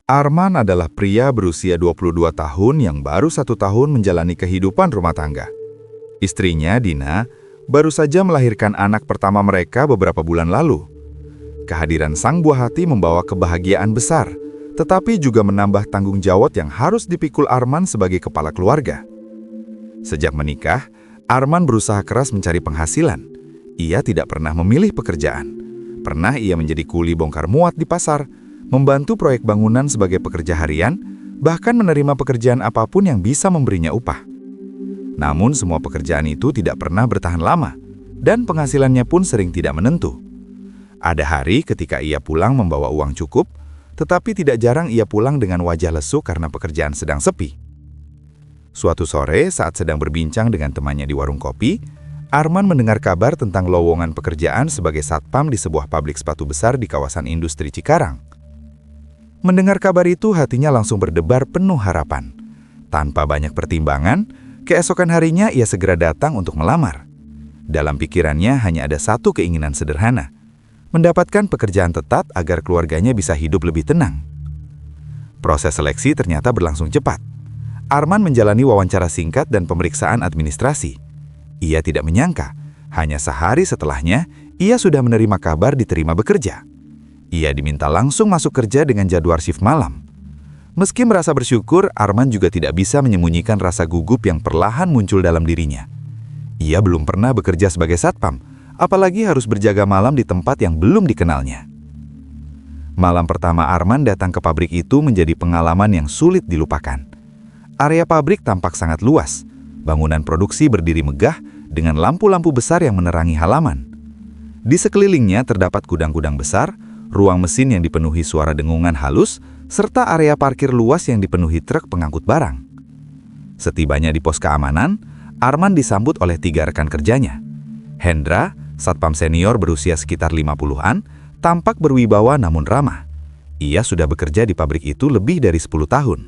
Arman adalah pria berusia 22 tahun yang baru 1 tahun menjalani kehidupan rumah tangga. Istrinya, Dina, baru saja melahirkan anak pertama mereka beberapa bulan lalu. Kehadiran sang buah hati membawa kebahagiaan besar, tetapi juga menambah tanggung jawab yang harus dipikul Arman sebagai kepala keluarga. Sejak menikah, Arman berusaha keras mencari penghasilan. Ia tidak pernah memilih pekerjaan. Pernah ia menjadi kuli bongkar muat di pasar, membantu proyek bangunan sebagai pekerja harian, bahkan menerima pekerjaan apapun yang bisa memberinya upah. Namun semua pekerjaan itu tidak pernah bertahan lama, dan penghasilannya pun sering tidak menentu. Ada hari ketika ia pulang membawa uang cukup, tetapi tidak jarang ia pulang dengan wajah lesu karena pekerjaan sedang sepi. Suatu sore saat sedang berbincang dengan temannya di warung kopi, Arman mendengar kabar tentang lowongan pekerjaan sebagai satpam di sebuah pabrik sepatu besar di kawasan industri Cikarang. Mendengar kabar itu, hatinya langsung berdebar penuh harapan. Tanpa banyak pertimbangan, keesokan harinya ia segera datang untuk melamar. Dalam pikirannya hanya ada satu keinginan sederhana, mendapatkan pekerjaan tetap agar keluarganya bisa hidup lebih tenang. Proses seleksi ternyata berlangsung cepat. Arman menjalani wawancara singkat dan pemeriksaan administrasi. Ia tidak menyangka, hanya sehari setelahnya, ia sudah menerima kabar diterima bekerja. Ia diminta langsung masuk kerja dengan jadwal shift malam. Meski merasa bersyukur, Arman juga tidak bisa menyembunyikan rasa gugup yang perlahan muncul dalam dirinya. Ia belum pernah bekerja sebagai satpam, apalagi harus berjaga malam di tempat yang belum dikenalnya. Malam pertama Arman datang ke pabrik itu menjadi pengalaman yang sulit dilupakan. Area pabrik tampak sangat luas. Bangunan produksi berdiri megah dengan lampu-lampu besar yang menerangi halaman. Di sekelilingnya terdapat gudang-gudang besar, ruang mesin yang dipenuhi suara dengungan halus, serta area parkir luas yang dipenuhi truk pengangkut barang. Setibanya di pos keamanan, Arman disambut oleh 3 rekan kerjanya. Hendra, satpam senior berusia sekitar 50-an, tampak berwibawa namun ramah. Ia sudah bekerja di pabrik itu lebih dari 10 tahun.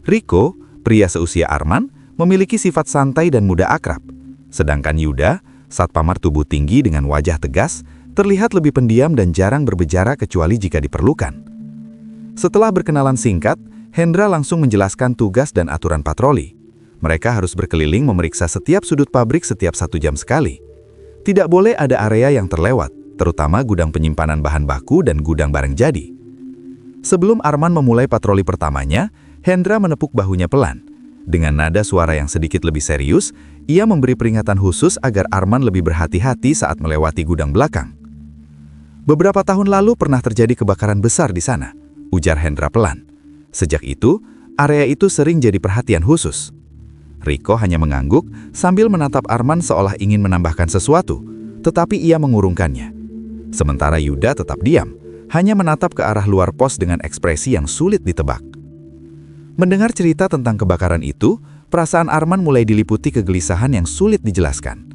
Riko, pria seusia Arman, memiliki sifat santai dan mudah akrab. Sedangkan Yuda, satpamar tubuh tinggi dengan wajah tegas, terlihat lebih pendiam dan jarang berbicara kecuali jika diperlukan. Setelah berkenalan singkat, Hendra langsung menjelaskan tugas dan aturan patroli. Mereka harus berkeliling memeriksa setiap sudut pabrik setiap 1 jam sekali. Tidak boleh ada area yang terlewat, terutama gudang penyimpanan bahan baku dan gudang barang jadi. Sebelum Arman memulai patroli pertamanya, Hendra menepuk bahunya pelan. Dengan nada suara yang sedikit lebih serius, ia memberi peringatan khusus agar Arman lebih berhati-hati saat melewati gudang belakang. Beberapa tahun lalu pernah terjadi kebakaran besar di sana, ujar Hendra pelan. Sejak itu, area itu sering jadi perhatian khusus. Riko hanya mengangguk sambil menatap Arman seolah ingin menambahkan sesuatu, tetapi ia mengurungkannya. Sementara Yuda tetap diam, hanya menatap ke arah luar pos dengan ekspresi yang sulit ditebak. Mendengar cerita tentang kebakaran itu, perasaan Arman mulai diliputi kegelisahan yang sulit dijelaskan.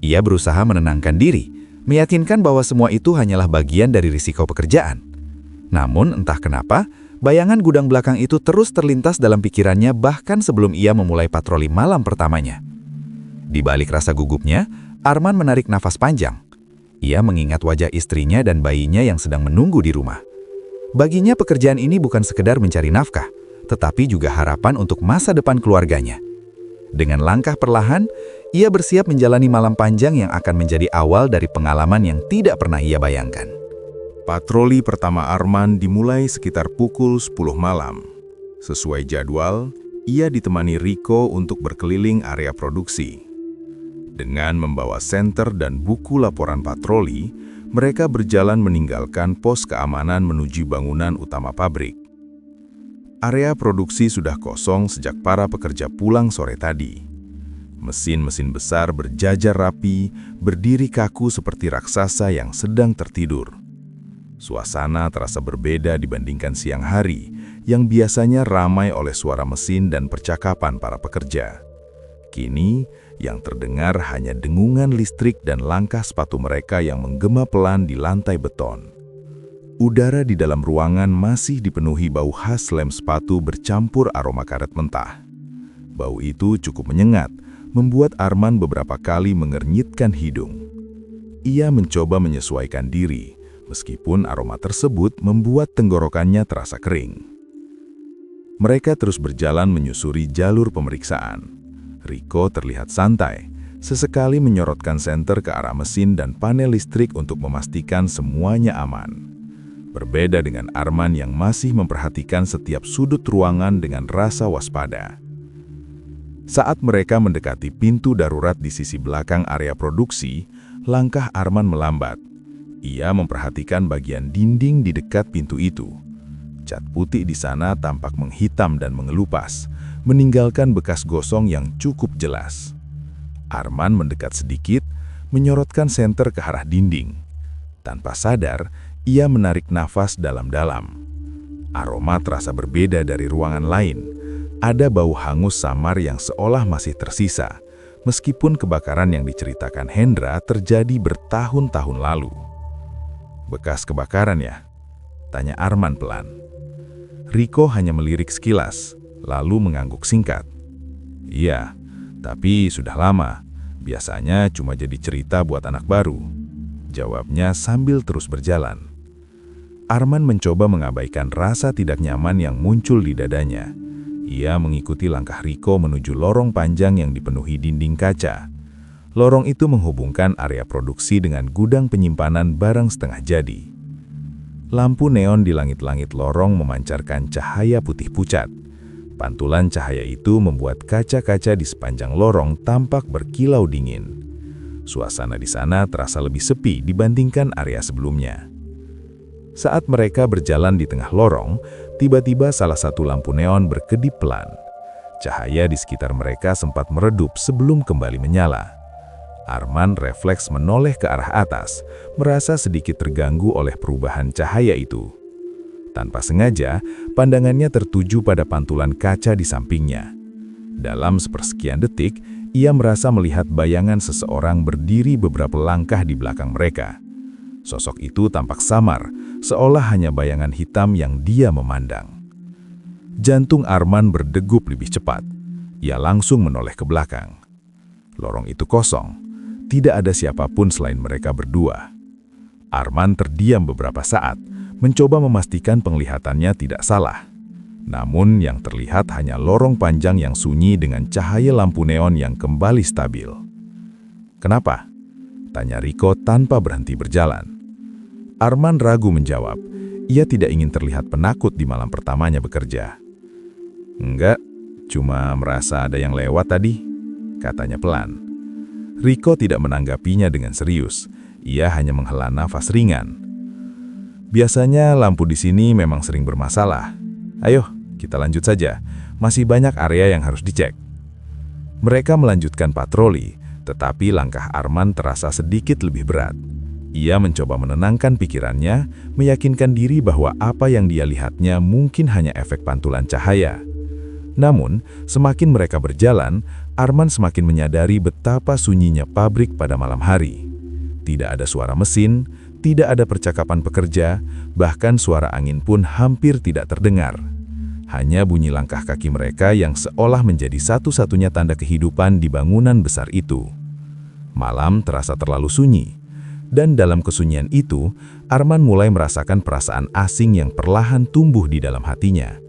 Ia berusaha menenangkan diri, meyakinkan bahwa semua itu hanyalah bagian dari risiko pekerjaan. Namun entah kenapa, bayangan gudang belakang itu terus terlintas dalam pikirannya bahkan sebelum ia memulai patroli malam pertamanya. Di balik rasa gugupnya, Arman menarik nafas panjang. Ia mengingat wajah istrinya dan bayinya yang sedang menunggu di rumah. Baginya pekerjaan ini bukan sekedar mencari nafkah, tetapi juga harapan untuk masa depan keluarganya. Dengan langkah perlahan, ia bersiap menjalani malam panjang yang akan menjadi awal dari pengalaman yang tidak pernah ia bayangkan. Patroli pertama Arman dimulai sekitar pukul 10 malam. Sesuai jadwal, ia ditemani Riko untuk berkeliling area produksi. Dengan membawa senter dan buku laporan patroli, mereka berjalan meninggalkan pos keamanan menuju bangunan utama pabrik. Area produksi sudah kosong sejak para pekerja pulang sore tadi. Mesin-mesin besar berjajar rapi, berdiri kaku seperti raksasa yang sedang tertidur. Suasana terasa berbeda dibandingkan siang hari, yang biasanya ramai oleh suara mesin dan percakapan para pekerja. Kini, yang terdengar hanya dengungan listrik dan langkah sepatu mereka yang menggema pelan di lantai beton. Udara di dalam ruangan masih dipenuhi bau khas lem sepatu bercampur aroma karet mentah. Bau itu cukup menyengat, membuat Arman beberapa kali mengernyitkan hidung. Ia mencoba menyesuaikan diri, meskipun aroma tersebut membuat tenggorokannya terasa kering. Mereka terus berjalan menyusuri jalur pemeriksaan. Rico terlihat santai, sesekali menyorotkan senter ke arah mesin dan panel listrik untuk memastikan semuanya aman. Berbeda dengan Arman yang masih memperhatikan setiap sudut ruangan dengan rasa waspada. Saat mereka mendekati pintu darurat di sisi belakang area produksi, langkah Arman melambat. Ia memperhatikan bagian dinding di dekat pintu itu. Cat putih di sana tampak menghitam dan mengelupas, meninggalkan bekas gosong yang cukup jelas. Arman mendekat sedikit, menyorotkan senter ke arah dinding. Tanpa sadar, ia menarik nafas dalam-dalam. Aroma terasa berbeda dari ruangan lain. Ada bau hangus samar yang seolah masih tersisa, meskipun kebakaran yang diceritakan Hendra terjadi bertahun-tahun lalu. "Bekas kebakaran ya?" tanya Arman pelan. Rico hanya melirik sekilas, lalu mengangguk singkat. "Iya, tapi sudah lama. Biasanya cuma jadi cerita buat anak baru," jawabnya sambil terus berjalan. Arman mencoba mengabaikan rasa tidak nyaman yang muncul di dadanya. Ia mengikuti langkah Rico menuju lorong panjang yang dipenuhi dinding kaca. Lorong itu menghubungkan area produksi dengan gudang penyimpanan barang setengah jadi. Lampu neon di langit-langit lorong memancarkan cahaya putih pucat. Pantulan cahaya itu membuat kaca-kaca di sepanjang lorong tampak berkilau dingin. Suasana di sana terasa lebih sepi dibandingkan area sebelumnya. Saat mereka berjalan di tengah lorong, tiba-tiba salah satu lampu neon berkedip pelan. Cahaya di sekitar mereka sempat meredup sebelum kembali menyala. Arman refleks menoleh ke arah atas, merasa sedikit terganggu oleh perubahan cahaya itu. Tanpa sengaja, pandangannya tertuju pada pantulan kaca di sampingnya. Dalam sepersekian detik, ia merasa melihat bayangan seseorang berdiri beberapa langkah di belakang mereka. Sosok itu tampak samar, seolah hanya bayangan hitam yang dia memandang. Jantung Arman berdegup lebih cepat. Ia langsung menoleh ke belakang. Lorong itu kosong. Tidak ada siapapun selain mereka berdua. Arman terdiam beberapa saat, mencoba memastikan penglihatannya tidak salah. Namun yang terlihat hanya lorong panjang yang sunyi dengan cahaya lampu neon yang kembali stabil. "Kenapa?" tanya Rico tanpa berhenti berjalan. Arman ragu menjawab. Ia tidak ingin terlihat penakut di malam pertamanya bekerja. "Enggak, cuma merasa ada yang lewat tadi," katanya pelan. Rico tidak menanggapinya dengan serius. Ia hanya menghela nafas ringan. "Biasanya lampu di sini memang sering bermasalah. Ayo, kita lanjut saja. Masih banyak area yang harus dicek." Mereka melanjutkan patroli, tetapi langkah Arman terasa sedikit lebih berat. Ia mencoba menenangkan pikirannya, meyakinkan diri bahwa apa yang dia lihatnya mungkin hanya efek pantulan cahaya. Namun, semakin mereka berjalan, Arman semakin menyadari betapa sunyinya pabrik pada malam hari. Tidak ada suara mesin, tidak ada percakapan pekerja, bahkan suara angin pun hampir tidak terdengar. Hanya bunyi langkah kaki mereka yang seolah menjadi satu-satunya tanda kehidupan di bangunan besar itu. Malam terasa terlalu sunyi. Dan dalam kesunyian itu, Arman mulai merasakan perasaan asing yang perlahan tumbuh di dalam hatinya.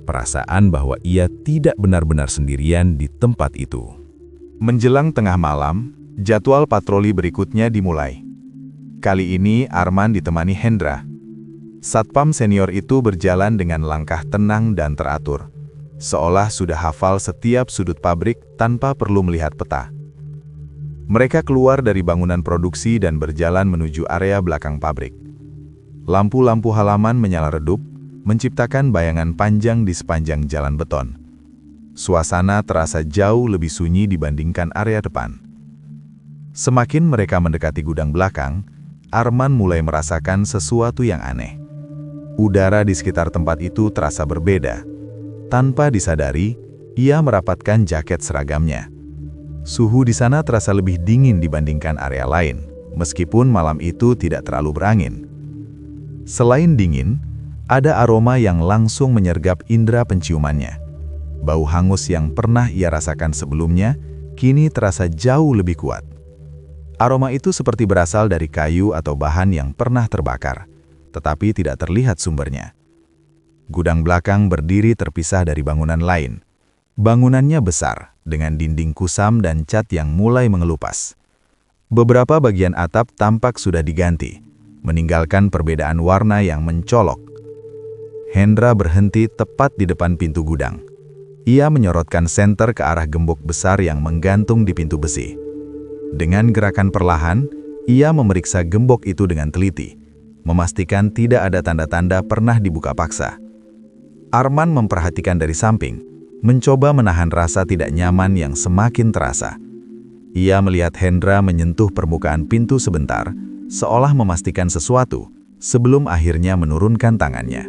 Perasaan bahwa ia tidak benar-benar sendirian di tempat itu. Menjelang tengah malam, jadwal patroli berikutnya dimulai. Kali ini Arman ditemani Hendra. Satpam senior itu berjalan dengan langkah tenang dan teratur, seolah sudah hafal setiap sudut pabrik tanpa perlu melihat peta. Mereka keluar dari bangunan produksi dan berjalan menuju area belakang pabrik. Lampu-lampu halaman menyala redup, menciptakan bayangan panjang di sepanjang jalan beton. Suasana terasa jauh lebih sunyi dibandingkan area depan. Semakin mereka mendekati gudang belakang, Arman mulai merasakan sesuatu yang aneh. Udara di sekitar tempat itu terasa berbeda. Tanpa disadari, ia merapatkan jaket seragamnya. Suhu di sana terasa lebih dingin dibandingkan area lain, meskipun malam itu tidak terlalu berangin. Selain dingin, ada aroma yang langsung menyergap indera penciumannya. Bau hangus yang pernah ia rasakan sebelumnya, kini terasa jauh lebih kuat. Aroma itu seperti berasal dari kayu atau bahan yang pernah terbakar, tetapi tidak terlihat sumbernya. Gudang belakang berdiri terpisah dari bangunan lain. Bangunannya besar, dengan dinding kusam dan cat yang mulai mengelupas. Beberapa bagian atap tampak sudah diganti, meninggalkan perbedaan warna yang mencolok. Hendra berhenti tepat di depan pintu gudang. Ia menyorotkan senter ke arah gembok besar yang menggantung di pintu besi. Dengan gerakan perlahan, ia memeriksa gembok itu dengan teliti, memastikan tidak ada tanda-tanda pernah dibuka paksa. Arman memperhatikan dari samping, mencoba menahan rasa tidak nyaman yang semakin terasa. Ia melihat Hendra menyentuh permukaan pintu sebentar, seolah memastikan sesuatu, sebelum akhirnya menurunkan tangannya.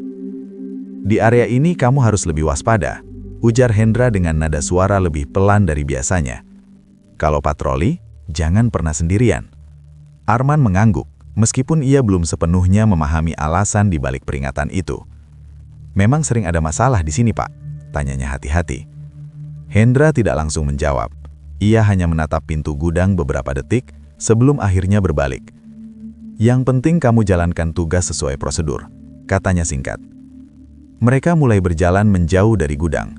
"Di area ini kamu harus lebih waspada," ujar Hendra dengan nada suara lebih pelan dari biasanya. "Kalau patroli, jangan pernah sendirian." Arman mengangguk, meskipun ia belum sepenuhnya memahami alasan di balik peringatan itu. "Memang sering ada masalah di sini, Pak?" tanyanya hati-hati. Hendra tidak langsung menjawab. Ia hanya menatap pintu gudang beberapa detik sebelum akhirnya berbalik. "Yang penting kamu jalankan tugas sesuai prosedur," katanya singkat. Mereka mulai berjalan menjauh dari gudang.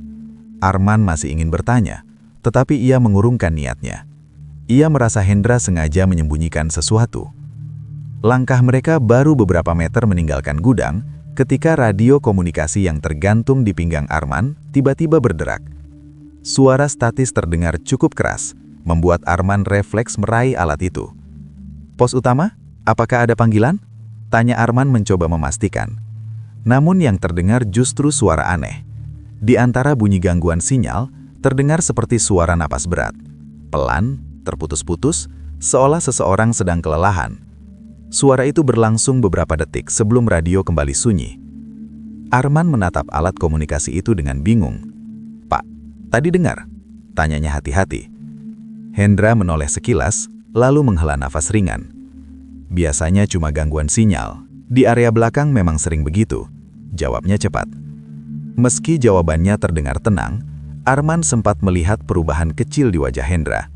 Arman masih ingin bertanya, tetapi ia mengurungkan niatnya. Ia merasa Hendra sengaja menyembunyikan sesuatu. Langkah mereka baru beberapa meter meninggalkan gudang, ketika radio komunikasi yang tergantung di pinggang Arman tiba-tiba berderak. Suara statis terdengar cukup keras, membuat Arman refleks meraih alat itu. "Pos utama, apakah ada panggilan?" tanya Arman mencoba memastikan. Namun yang terdengar justru suara aneh. Di antara bunyi gangguan sinyal, terdengar seperti suara napas berat. Pelan, terputus-putus, seolah seseorang sedang kelelahan. Suara itu berlangsung beberapa detik sebelum radio kembali sunyi. Arman menatap alat komunikasi itu dengan bingung. "Pak, tadi dengar?" tanyanya hati-hati. Hendra menoleh sekilas, lalu menghela nafas ringan. "Biasanya cuma gangguan sinyal. Di area belakang memang sering begitu," jawabnya cepat. Meski jawabannya terdengar tenang, Arman sempat melihat perubahan kecil di wajah Hendra.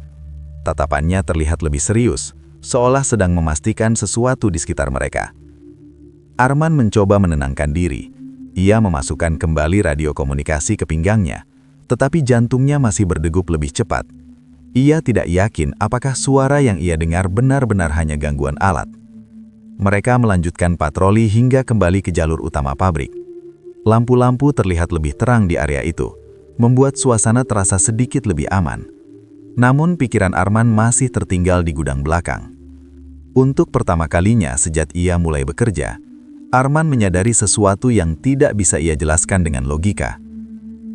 Tatapannya terlihat lebih serius, seolah sedang memastikan sesuatu di sekitar mereka. Arman mencoba menenangkan diri. Ia memasukkan kembali radio komunikasi ke pinggangnya, tetapi jantungnya masih berdegup lebih cepat. Ia tidak yakin apakah suara yang ia dengar benar-benar hanya gangguan alat. Mereka melanjutkan patroli hingga kembali ke jalur utama pabrik. Lampu-lampu terlihat lebih terang di area itu, membuat suasana terasa sedikit lebih aman. Namun pikiran Arman masih tertinggal di gudang belakang. Untuk pertama kalinya sejak ia mulai bekerja, Arman menyadari sesuatu yang tidak bisa ia jelaskan dengan logika.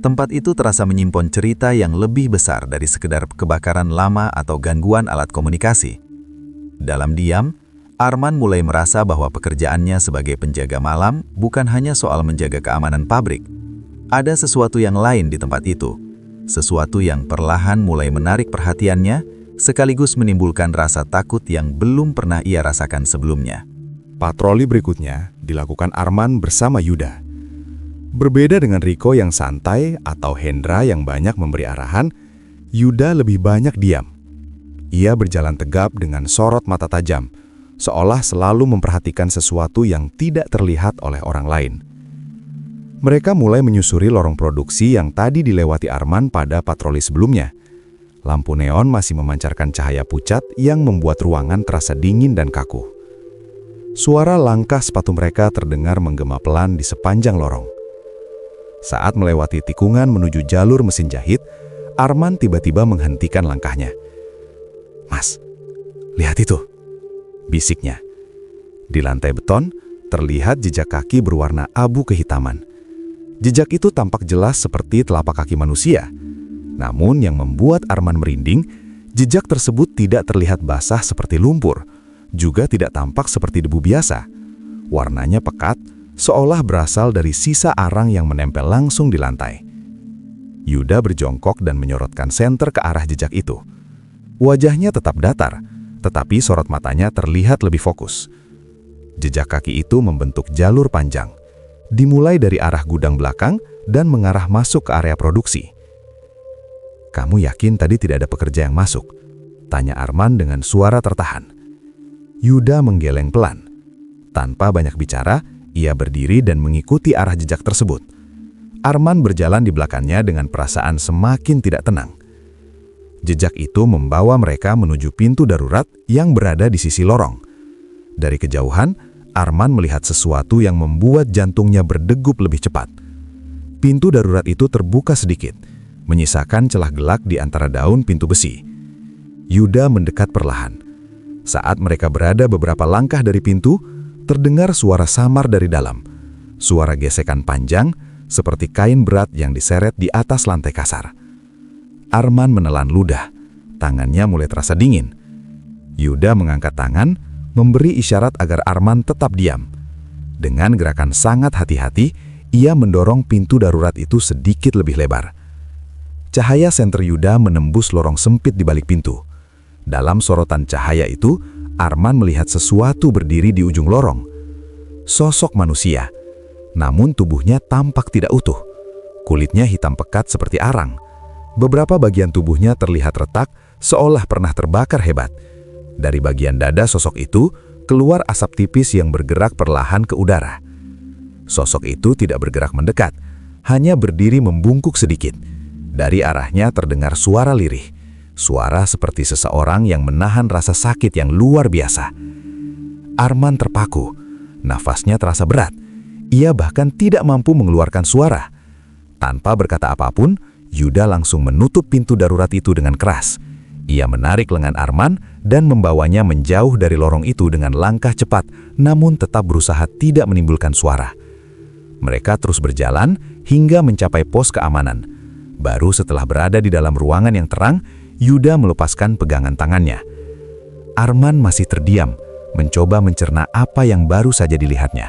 Tempat itu terasa menyimpan cerita yang lebih besar dari sekedar kebakaran lama atau gangguan alat komunikasi. Dalam diam, Arman mulai merasa bahwa pekerjaannya sebagai penjaga malam bukan hanya soal menjaga keamanan pabrik. Ada sesuatu yang lain di tempat itu, sesuatu yang perlahan mulai menarik perhatiannya, sekaligus menimbulkan rasa takut yang belum pernah ia rasakan sebelumnya. Patroli berikutnya dilakukan Arman bersama Yuda. Berbeda dengan Riko yang santai atau Hendra yang banyak memberi arahan, Yuda lebih banyak diam. Ia berjalan tegap dengan sorot mata tajam, seolah selalu memperhatikan sesuatu yang tidak terlihat oleh orang lain. Mereka mulai menyusuri lorong produksi yang tadi dilewati Arman pada patroli sebelumnya. Lampu neon masih memancarkan cahaya pucat yang membuat ruangan terasa dingin dan kaku. Suara langkah sepatu mereka terdengar menggema pelan di sepanjang lorong. Saat melewati tikungan menuju jalur mesin jahit, Arman tiba-tiba menghentikan langkahnya. "Mas, lihat itu," bisiknya. Di lantai beton, terlihat jejak kaki berwarna abu kehitaman. Jejak itu tampak jelas seperti telapak kaki manusia. Namun yang membuat Arman merinding, jejak tersebut tidak terlihat basah seperti lumpur, juga tidak tampak seperti debu biasa. Warnanya pekat, seolah berasal dari sisa arang yang menempel langsung di lantai. Yuda berjongkok dan menyorotkan senter ke arah jejak itu. Wajahnya tetap datar, tetapi sorot matanya terlihat lebih fokus. Jejak kaki itu membentuk jalur panjang, dimulai dari arah gudang belakang dan mengarah masuk ke area produksi. "Kamu yakin tadi tidak ada pekerja yang masuk?" tanya Arman dengan suara tertahan. Yuda menggeleng pelan. Tanpa banyak bicara, Ia berdiri dan mengikuti arah jejak tersebut. Arman berjalan di belakangnya dengan perasaan semakin tidak tenang. Jejak itu membawa mereka menuju pintu darurat yang berada di sisi lorong. Dari kejauhan, Arman melihat sesuatu yang membuat jantungnya berdegup lebih cepat. Pintu darurat itu terbuka sedikit, menyisakan celah gelak di antara daun pintu besi. Yuda mendekat perlahan. Saat mereka berada beberapa langkah dari pintu, terdengar suara samar dari dalam. Suara gesekan panjang, seperti kain berat yang diseret di atas lantai kasar. Arman menelan ludah. Tangannya mulai terasa dingin. Yuda mengangkat tangan, memberi isyarat agar Arman tetap diam. Dengan gerakan sangat hati-hati, ia mendorong pintu darurat itu sedikit lebih lebar. Cahaya senter Yuda menembus lorong sempit di balik pintu. Dalam sorotan cahaya itu, Arman melihat sesuatu berdiri di ujung lorong. Sosok manusia, namun tubuhnya tampak tidak utuh. Kulitnya hitam pekat seperti arang. Beberapa bagian tubuhnya terlihat retak, seolah pernah terbakar hebat. Dari bagian dada sosok itu, keluar asap tipis yang bergerak perlahan ke udara. Sosok itu tidak bergerak mendekat, hanya berdiri membungkuk sedikit. Dari arahnya terdengar suara lirih. Suara seperti seseorang yang menahan rasa sakit yang luar biasa. Arman terpaku. Nafasnya terasa berat. Ia bahkan tidak mampu mengeluarkan suara. Tanpa berkata apapun, Yuda langsung menutup pintu darurat itu dengan keras. Ia menarik lengan Arman dan membawanya menjauh dari lorong itu dengan langkah cepat, namun tetap berusaha tidak menimbulkan suara. Mereka terus berjalan hingga mencapai pos keamanan. Baru setelah berada di dalam ruangan yang terang, Yuda melepaskan pegangan tangannya. Arman masih terdiam, mencoba mencerna apa yang baru saja dilihatnya.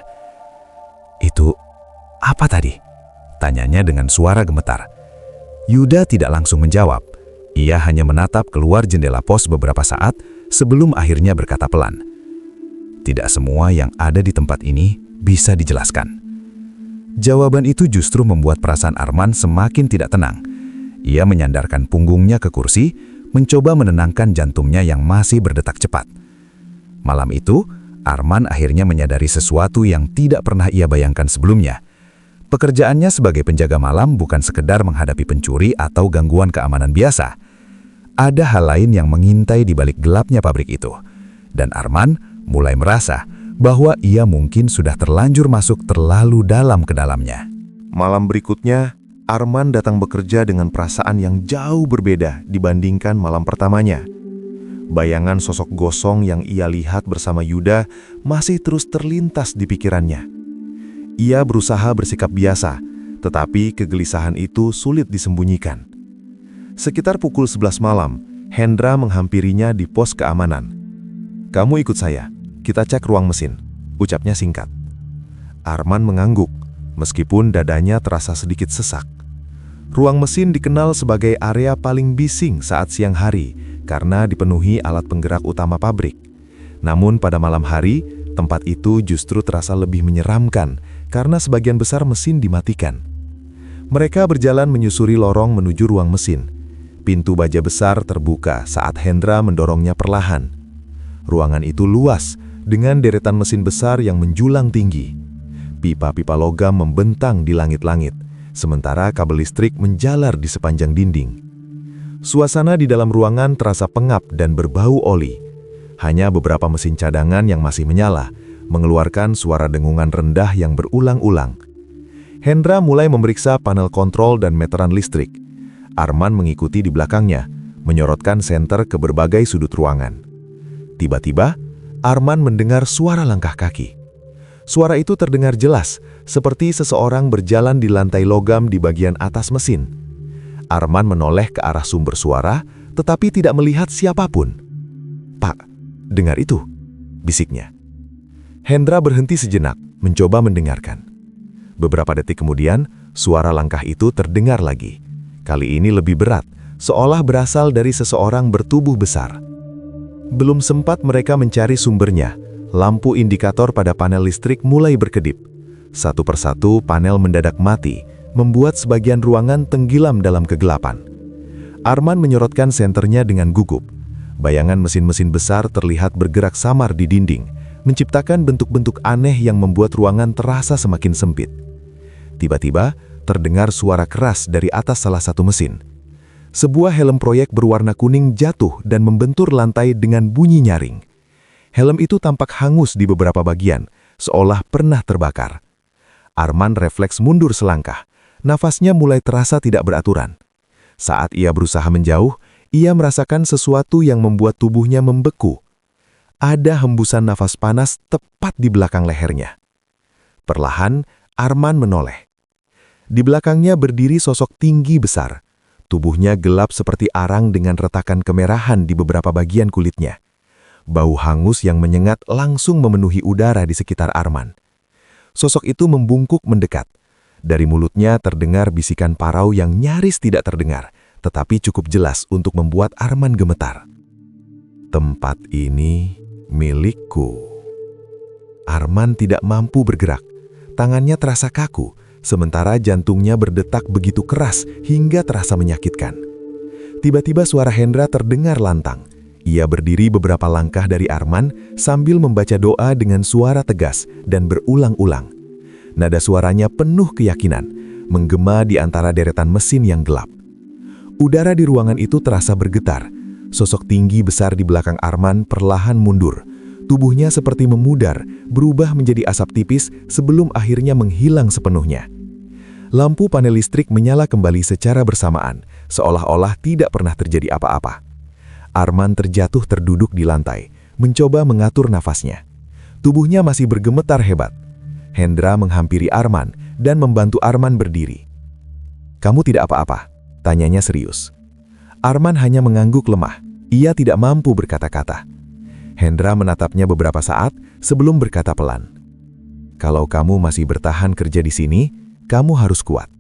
"Itu apa tadi?" tanyanya dengan suara gemetar. Yuda tidak langsung menjawab. Ia hanya menatap keluar jendela pos beberapa saat sebelum akhirnya berkata pelan, "Tidak semua yang ada di tempat ini bisa dijelaskan." Jawaban itu justru membuat perasaan Arman semakin tidak tenang. Ia menyandarkan punggungnya ke kursi, mencoba menenangkan jantungnya yang masih berdetak cepat. Malam itu, Arman akhirnya menyadari sesuatu yang tidak pernah ia bayangkan sebelumnya. Pekerjaannya sebagai penjaga malam bukan sekedar menghadapi pencuri atau gangguan keamanan biasa. Ada hal lain yang mengintai di balik gelapnya pabrik itu. Dan Arman mulai merasa bahwa ia mungkin sudah terlanjur masuk terlalu dalam ke dalamnya. Malam berikutnya, Arman datang bekerja dengan perasaan yang jauh berbeda dibandingkan malam pertamanya. Bayangan sosok gosong yang ia lihat bersama Yuda masih terus terlintas di pikirannya. Ia berusaha bersikap biasa, tetapi kegelisahan itu sulit disembunyikan. Sekitar pukul 11 malam, Hendra menghampirinya di pos keamanan. "Kamu ikut saya, kita cek ruang mesin," ucapnya singkat. Arman mengangguk, meskipun dadanya terasa sedikit sesak. Ruang mesin dikenal sebagai area paling bising saat siang hari karena dipenuhi alat penggerak utama pabrik. Namun pada malam hari, tempat itu justru terasa lebih menyeramkan karena sebagian besar mesin dimatikan. Mereka berjalan menyusuri lorong menuju ruang mesin. Pintu baja besar terbuka saat Hendra mendorongnya perlahan. Ruangan itu luas dengan deretan mesin besar yang menjulang tinggi. Pipa-pipa logam membentang di langit-langit, sementara kabel listrik menjalar di sepanjang dinding. Suasana di dalam ruangan terasa pengap dan berbau oli. Hanya beberapa mesin cadangan yang masih menyala, mengeluarkan suara dengungan rendah yang berulang-ulang. Hendra mulai memeriksa panel kontrol dan meteran listrik. Arman mengikuti di belakangnya, menyorotkan senter ke berbagai sudut ruangan. Tiba-tiba, Arman mendengar suara langkah kaki. Suara itu terdengar jelas, seperti seseorang berjalan di lantai logam di bagian atas mesin. Arman menoleh ke arah sumber suara, tetapi tidak melihat siapapun. "Pak, dengar itu," bisiknya. Hendra berhenti sejenak, mencoba mendengarkan. Beberapa detik kemudian, suara langkah itu terdengar lagi. Kali ini lebih berat, seolah berasal dari seseorang bertubuh besar. Belum sempat mereka mencari sumbernya, lampu indikator pada panel listrik mulai berkedip. Satu persatu panel mendadak mati, membuat sebagian ruangan tenggelam dalam kegelapan. Arman menyorotkan senternya dengan gugup. Bayangan mesin-mesin besar terlihat bergerak samar di dinding, menciptakan bentuk-bentuk aneh yang membuat ruangan terasa semakin sempit. Tiba-tiba, terdengar suara keras dari atas salah satu mesin. Sebuah helm proyek berwarna kuning jatuh dan membentur lantai dengan bunyi nyaring. Helm itu tampak hangus di beberapa bagian, seolah pernah terbakar. Arman refleks mundur selangkah. Nafasnya mulai terasa tidak beraturan. Saat ia berusaha menjauh, ia merasakan sesuatu yang membuat tubuhnya membeku. Ada hembusan nafas panas tepat di belakang lehernya. Perlahan, Arman menoleh. Di belakangnya berdiri sosok tinggi besar. Tubuhnya gelap seperti arang dengan retakan kemerahan di beberapa bagian kulitnya. Bau hangus yang menyengat langsung memenuhi udara di sekitar Arman. Sosok itu membungkuk mendekat. Dari mulutnya terdengar bisikan parau yang nyaris tidak terdengar, tetapi cukup jelas untuk membuat Arman gemetar. Tempat ini milikku. Arman tidak mampu bergerak. Tangannya terasa kaku, sementara jantungnya berdetak begitu keras hingga terasa menyakitkan. Tiba-tiba suara Hendra terdengar lantang. Ia berdiri beberapa langkah dari Arman sambil membaca doa dengan suara tegas dan berulang-ulang. Nada suaranya penuh keyakinan, menggema di antara deretan mesin yang gelap. Udara di ruangan itu terasa bergetar. Sosok tinggi besar di belakang Arman perlahan mundur. Tubuhnya seperti memudar, berubah menjadi asap tipis sebelum akhirnya menghilang sepenuhnya. Lampu panel listrik menyala kembali secara bersamaan, seolah-olah tidak pernah terjadi apa-apa. Arman terjatuh terduduk di lantai, mencoba mengatur nafasnya. Tubuhnya masih bergemetar hebat. Hendra menghampiri Arman dan membantu Arman berdiri. "Kamu tidak apa-apa?" tanyanya serius. Arman hanya mengangguk lemah. Ia tidak mampu berkata-kata. Hendra menatapnya beberapa saat sebelum berkata pelan, "Kalau kamu masih bertahan kerja di sini, kamu harus kuat."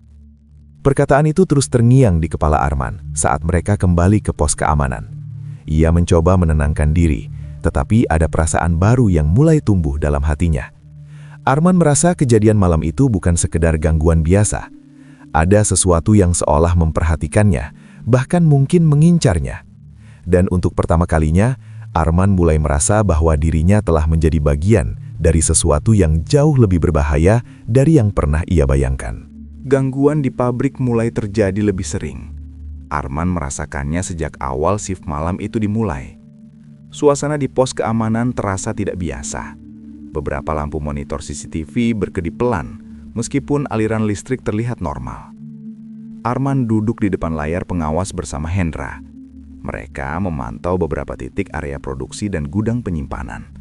Perkataan itu terus terngiang di kepala Arman saat mereka kembali ke pos keamanan. Ia mencoba menenangkan diri, tetapi ada perasaan baru yang mulai tumbuh dalam hatinya. Arman merasa kejadian malam itu bukan sekedar gangguan biasa. Ada sesuatu yang seolah memperhatikannya, bahkan mungkin mengincarnya. Dan untuk pertama kalinya, Arman mulai merasa bahwa dirinya telah menjadi bagian dari sesuatu yang jauh lebih berbahaya dari yang pernah ia bayangkan. Gangguan di pabrik mulai terjadi lebih sering. Arman merasakannya sejak awal shift malam itu dimulai. Suasana di pos keamanan terasa tidak biasa. Beberapa lampu monitor CCTV berkedip pelan, meskipun aliran listrik terlihat normal. Arman duduk di depan layar pengawas bersama Hendra. Mereka memantau beberapa titik area produksi dan gudang penyimpanan.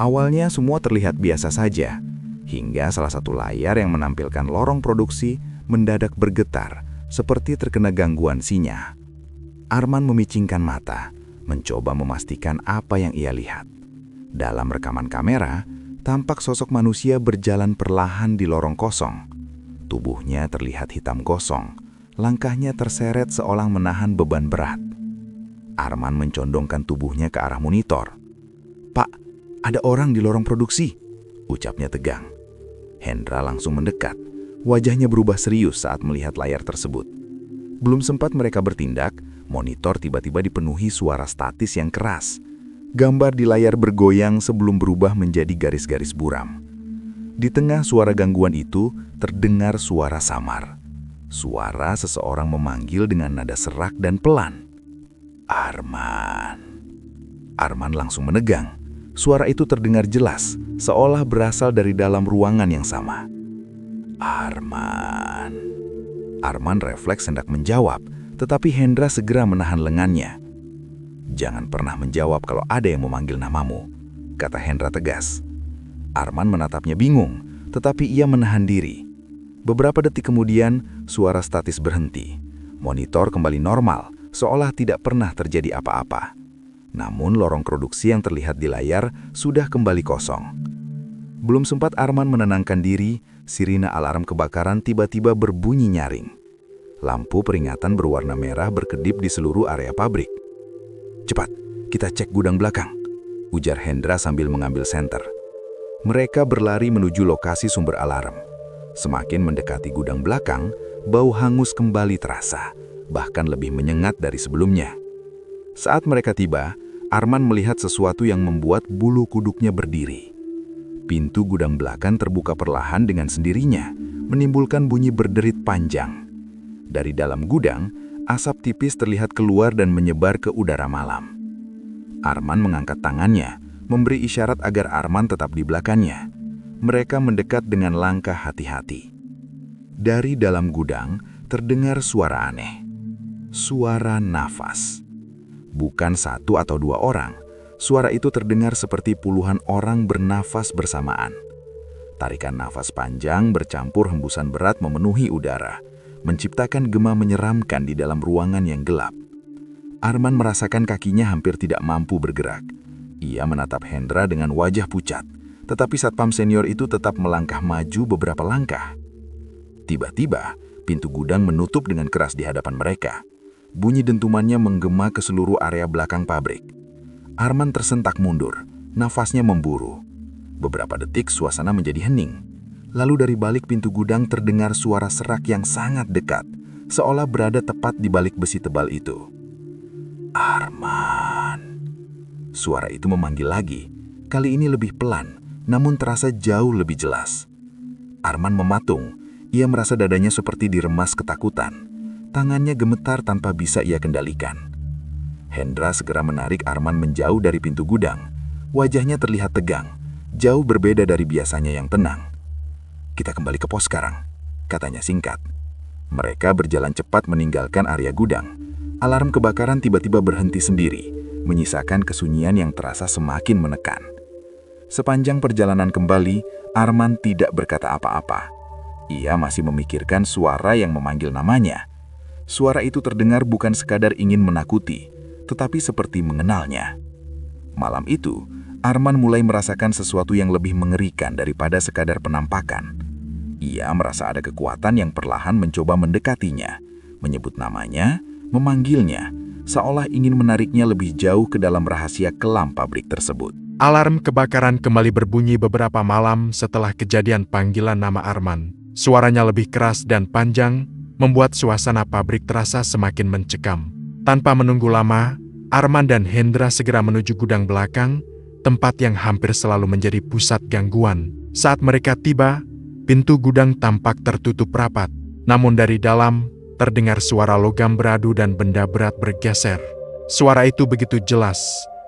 Awalnya semua terlihat biasa saja, hingga salah satu layar yang menampilkan lorong produksi mendadak bergetar, seperti terkena gangguan sinyal. Arman memicingkan mata, mencoba memastikan apa yang ia lihat. Dalam rekaman kamera, tampak sosok manusia berjalan perlahan di lorong kosong. Tubuhnya terlihat hitam gosong, langkahnya terseret seolah menahan beban berat. Arman mencondongkan tubuhnya ke arah monitor. "Pak, ada orang di lorong produksi," ucapnya tegang. Hendra langsung mendekat. Wajahnya berubah serius saat melihat layar tersebut. Belum sempat mereka bertindak, monitor tiba-tiba dipenuhi suara statis yang keras. Gambar di layar bergoyang sebelum berubah menjadi garis-garis buram. Di tengah suara gangguan itu, terdengar suara samar. Suara seseorang memanggil dengan nada serak dan pelan. "Arman." Arman langsung menegang. Suara itu terdengar jelas, seolah berasal dari dalam ruangan yang sama. "Arman." Arman refleks hendak menjawab, tetapi Hendra segera menahan lengannya. "Jangan pernah menjawab kalau ada yang memanggil namamu," kata Hendra tegas. Arman menatapnya bingung, tetapi ia menahan diri. Beberapa detik kemudian, suara statis berhenti. Monitor kembali normal, seolah tidak pernah terjadi apa-apa. Namun lorong produksi yang terlihat di layar sudah kembali kosong. Belum sempat Arman menenangkan diri, sirine alarm kebakaran tiba-tiba berbunyi nyaring. Lampu peringatan berwarna merah berkedip di seluruh area pabrik. "Cepat, kita cek gudang belakang," ujar Hendra sambil mengambil senter. Mereka berlari menuju lokasi sumber alarm. Semakin mendekati gudang belakang, bau hangus kembali terasa, bahkan lebih menyengat dari sebelumnya. Saat mereka tiba, Arman melihat sesuatu yang membuat bulu kuduknya berdiri. Pintu gudang belakang terbuka perlahan dengan sendirinya, menimbulkan bunyi berderit panjang. Dari dalam gudang, asap tipis terlihat keluar dan menyebar ke udara malam. Arman mengangkat tangannya, memberi isyarat agar Arman tetap di belakangnya. Mereka mendekat dengan langkah hati-hati. Dari dalam gudang, terdengar suara aneh. Suara nafas. Bukan satu atau dua orang. Suara itu terdengar seperti puluhan orang bernafas bersamaan. Tarikan nafas panjang bercampur hembusan berat memenuhi udara, menciptakan gema menyeramkan di dalam ruangan yang gelap. Arman merasakan kakinya hampir tidak mampu bergerak. Ia menatap Hendra dengan wajah pucat, tetapi satpam senior itu tetap melangkah maju beberapa langkah. Tiba-tiba, pintu gudang menutup dengan keras di hadapan mereka. Bunyi dentumannya menggema ke seluruh area belakang pabrik. Arman tersentak mundur, nafasnya memburu. Beberapa detik suasana menjadi hening. Lalu dari balik pintu gudang terdengar suara serak yang sangat dekat, seolah berada tepat di balik besi tebal itu. Arman. Suara itu memanggil lagi, kali ini lebih pelan, namun terasa jauh lebih jelas. Arman mematung, ia merasa dadanya seperti diremas ketakutan. Tangannya gemetar tanpa bisa ia kendalikan. Hendra segera menarik Arman menjauh dari pintu gudang. Wajahnya terlihat tegang, jauh berbeda dari biasanya yang tenang. "Kita kembali ke pos sekarang," katanya singkat. Mereka berjalan cepat meninggalkan area gudang. Alarm kebakaran tiba-tiba berhenti sendiri, menyisakan kesunyian yang terasa semakin menekan. Sepanjang perjalanan kembali, Arman tidak berkata apa-apa. Ia masih memikirkan suara yang memanggil namanya. Suara itu terdengar bukan sekadar ingin menakuti, tetapi seperti mengenalnya. Malam itu, Arman mulai merasakan sesuatu yang lebih mengerikan daripada sekadar penampakan. Ia merasa ada kekuatan yang perlahan mencoba mendekatinya, menyebut namanya, memanggilnya, seolah ingin menariknya lebih jauh ke dalam rahasia kelam pabrik tersebut. Alarm kebakaran kembali berbunyi beberapa malam setelah kejadian panggilan nama Arman. Suaranya lebih keras dan panjang, membuat suasana pabrik terasa semakin mencekam. Tanpa menunggu lama, Arman dan Hendra segera menuju gudang belakang, tempat yang hampir selalu menjadi pusat gangguan. Saat mereka tiba, pintu gudang tampak tertutup rapat. Namun dari dalam, terdengar suara logam beradu dan benda berat bergeser. Suara itu begitu jelas,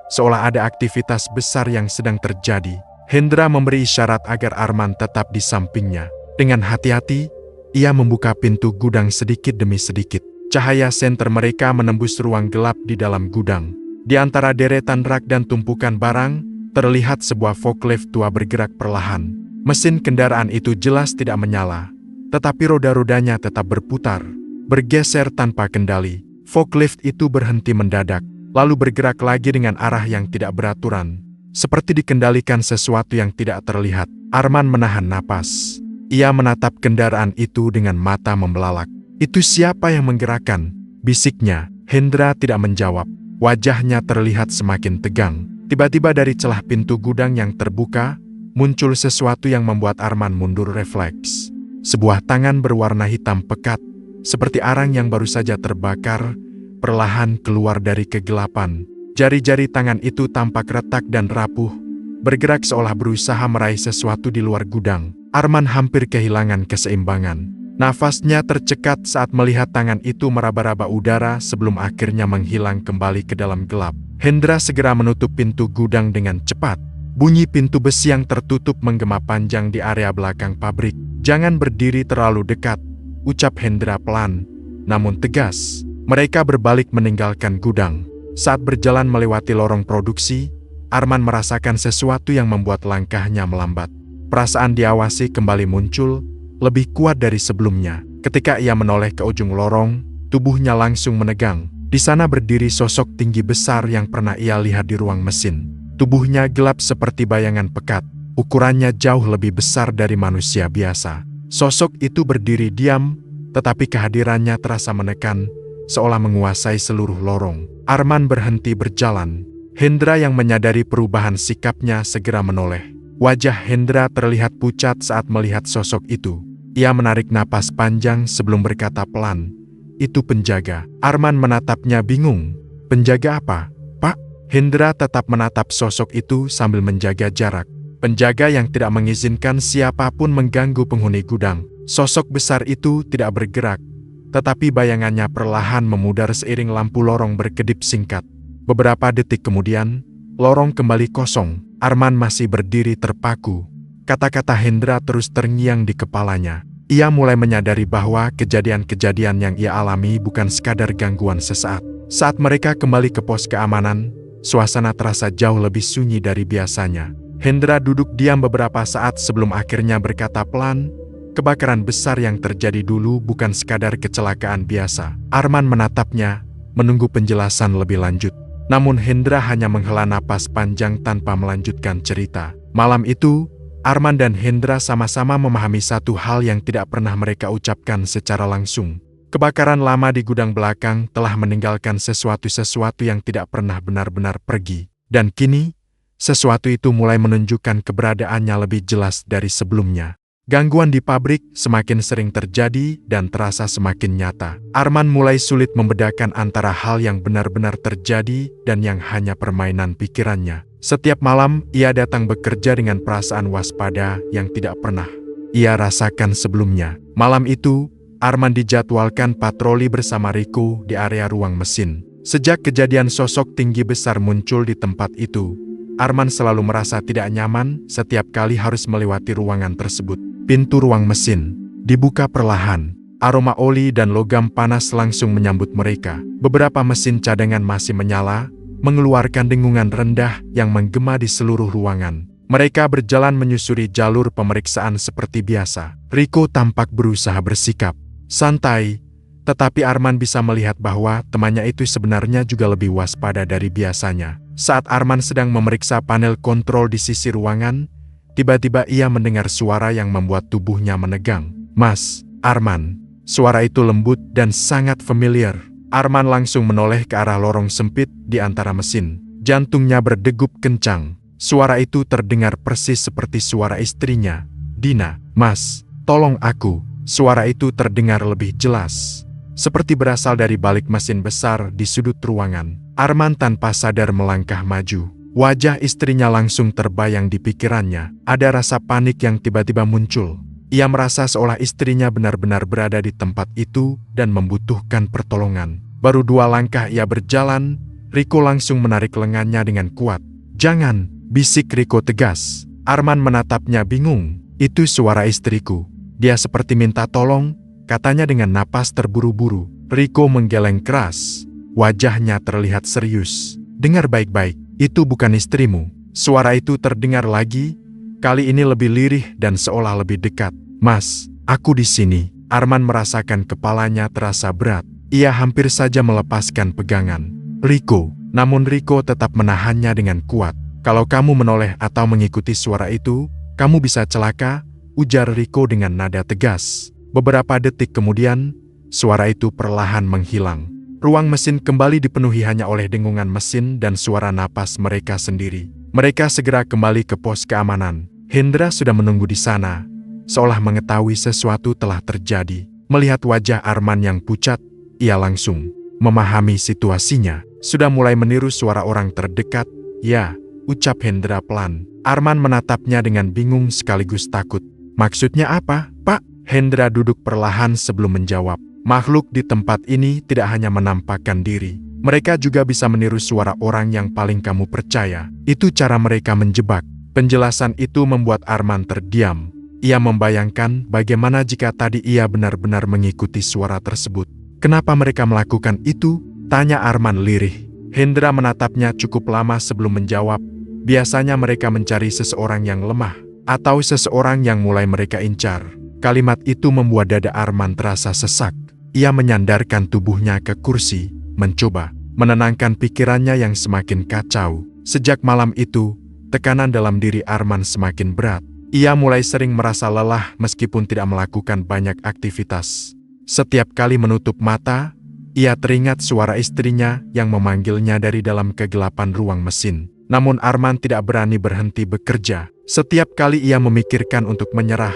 seolah ada aktivitas besar yang sedang terjadi. Hendra memberi isyarat agar Arman tetap di sampingnya. Dengan hati-hati, ia membuka pintu gudang sedikit demi sedikit. Cahaya senter mereka menembus ruang gelap di dalam gudang. Di antara deretan rak dan tumpukan barang, terlihat sebuah forklift tua bergerak perlahan. Mesin kendaraan itu jelas tidak menyala, tetapi roda-rodanya tetap berputar, bergeser tanpa kendali. Forklift itu berhenti mendadak, lalu bergerak lagi dengan arah yang tidak beraturan. Seperti dikendalikan sesuatu yang tidak terlihat. Arman menahan napas. Ia menatap kendaraan itu dengan mata membelalak. "Itu siapa yang menggerakkan?" bisiknya. Hendra tidak menjawab. Wajahnya terlihat semakin tegang. Tiba-tiba dari celah pintu gudang yang terbuka, muncul sesuatu yang membuat Arman mundur refleks. Sebuah tangan berwarna hitam pekat, seperti arang yang baru saja terbakar, perlahan keluar dari kegelapan. Jari-jari tangan itu tampak retak dan rapuh, bergerak seolah berusaha meraih sesuatu di luar gudang. Arman hampir kehilangan keseimbangan. Nafasnya tercekat saat melihat tangan itu meraba-raba udara sebelum akhirnya menghilang kembali ke dalam gelap. Hendra segera menutup pintu gudang dengan cepat. Bunyi pintu besi yang tertutup menggema panjang di area belakang pabrik. "Jangan berdiri terlalu dekat," ucap Hendra pelan, namun tegas. Mereka berbalik meninggalkan gudang. Saat berjalan melewati lorong produksi, Arman merasakan sesuatu yang membuat langkahnya melambat. Perasaan diawasi kembali muncul, lebih kuat dari sebelumnya. Ketika ia menoleh ke ujung lorong, tubuhnya langsung menegang. Di sana berdiri sosok tinggi besar yang pernah ia lihat di ruang mesin. Tubuhnya gelap seperti bayangan pekat. Ukurannya jauh lebih besar dari manusia biasa. Sosok itu berdiri diam, tetapi kehadirannya terasa menekan, seolah menguasai seluruh lorong. Arman berhenti berjalan. Hendra yang menyadari perubahan sikapnya segera menoleh. Wajah Hendra terlihat pucat saat melihat sosok itu. Ia menarik napas panjang sebelum berkata pelan, "Itu penjaga." Arman menatapnya bingung. "Penjaga apa, Pak?" Hendra tetap menatap sosok itu sambil menjaga jarak. Penjaga yang tidak mengizinkan siapapun mengganggu penghuni gudang. Sosok besar itu tidak bergerak, tetapi bayangannya perlahan memudar seiring lampu lorong berkedip singkat. Beberapa detik kemudian, lorong kembali kosong. Arman masih berdiri terpaku. Kata-kata Hendra terus terngiang di kepalanya. Ia mulai menyadari bahwa kejadian-kejadian yang ia alami bukan sekadar gangguan sesaat. Saat mereka kembali ke pos keamanan, suasana terasa jauh lebih sunyi dari biasanya. Hendra duduk diam beberapa saat sebelum akhirnya berkata pelan, "Kebakaran besar yang terjadi dulu bukan sekadar kecelakaan biasa." Arman menatapnya, menunggu penjelasan lebih lanjut. Namun Hendra hanya menghela napas panjang tanpa melanjutkan cerita. Malam itu, Arman dan Hendra sama-sama memahami satu hal yang tidak pernah mereka ucapkan secara langsung. Kebakaran lama di gudang belakang telah meninggalkan sesuatu-sesuatu yang tidak pernah benar-benar pergi. Dan kini, sesuatu itu mulai menunjukkan keberadaannya lebih jelas dari sebelumnya. Gangguan di pabrik semakin sering terjadi dan terasa semakin nyata. Arman mulai sulit membedakan antara hal yang benar-benar terjadi dan yang hanya permainan pikirannya. Setiap malam, ia datang bekerja dengan perasaan waspada yang tidak pernah ia rasakan sebelumnya. Malam itu, Arman dijadwalkan patroli bersama Riko di area ruang mesin. Sejak kejadian sosok tinggi besar muncul di tempat itu, Arman selalu merasa tidak nyaman setiap kali harus melewati ruangan tersebut. Pintu ruang mesin dibuka perlahan. Aroma oli dan logam panas langsung menyambut mereka. Beberapa mesin cadangan masih menyala, mengeluarkan dengungan rendah yang menggema di seluruh ruangan. Mereka berjalan menyusuri jalur pemeriksaan seperti biasa. Riko tampak berusaha bersikap santai, tetapi Arman bisa melihat bahwa temannya itu sebenarnya juga lebih waspada dari biasanya. Saat Arman sedang memeriksa panel kontrol di sisi ruangan, tiba-tiba ia mendengar suara yang membuat tubuhnya menegang. "Mas, Arman." Suara itu lembut dan sangat familiar. Arman langsung menoleh ke arah lorong sempit di antara mesin. Jantungnya berdegup kencang. Suara itu terdengar persis seperti suara istrinya, "Dina." "Mas, tolong aku." Suara itu terdengar lebih jelas, seperti berasal dari balik mesin besar di sudut ruangan. Arman tanpa sadar melangkah maju. Wajah istrinya langsung terbayang di pikirannya. Ada rasa panik yang tiba-tiba muncul. Ia merasa seolah istrinya benar-benar berada di tempat itu dan membutuhkan pertolongan. Baru 2 langkah ia berjalan, Riko langsung menarik lengannya dengan kuat. "Jangan!" bisik Riko tegas. Arman menatapnya bingung. "Itu suara istriku. Dia seperti minta tolong," katanya dengan napas terburu-buru. Riko menggeleng keras. Wajahnya terlihat serius. "Dengar baik-baik, itu bukan istrimu." Suara itu terdengar lagi, kali ini lebih lirih dan seolah lebih dekat. "Mas, aku di sini." Arman merasakan kepalanya terasa berat. Ia hampir saja melepaskan pegangan. "Riko." Namun Riko tetap menahannya dengan kuat. "Kalau kamu menoleh atau mengikuti suara itu, kamu bisa celaka," ujar Riko dengan nada tegas. Beberapa detik kemudian, suara itu perlahan menghilang. Ruang mesin kembali dipenuhi hanya oleh dengungan mesin dan suara napas mereka sendiri. Mereka segera kembali ke pos keamanan. Hendra sudah menunggu di sana, seolah mengetahui sesuatu telah terjadi. Melihat wajah Arman yang pucat, ia langsung memahami situasinya. Sudah mulai meniru suara orang terdekat. "Ya," ucap Hendra pelan. Arman menatapnya dengan bingung sekaligus takut. "Maksudnya apa, Pak?" Hendra duduk perlahan sebelum menjawab. "Makhluk di tempat ini tidak hanya menampakkan diri. Mereka juga bisa meniru suara orang yang paling kamu percaya. Itu cara mereka menjebak." Penjelasan itu membuat Arman terdiam. Ia membayangkan bagaimana jika tadi ia benar-benar mengikuti suara tersebut. "Kenapa mereka melakukan itu?" tanya Arman lirih. Hendra menatapnya cukup lama sebelum menjawab. "Biasanya mereka mencari seseorang yang lemah, atau seseorang yang mulai mereka incar." Kalimat itu membuat dada Arman terasa sesak. Ia menyandarkan tubuhnya ke kursi, mencoba menenangkan pikirannya yang semakin kacau. Sejak malam itu, tekanan dalam diri Arman semakin berat. Ia mulai sering merasa lelah meskipun tidak melakukan banyak aktivitas. Setiap kali menutup mata, ia teringat suara istrinya yang memanggilnya dari dalam kegelapan ruang mesin. Namun Arman tidak berani berhenti bekerja. Setiap kali ia memikirkan untuk menyerah,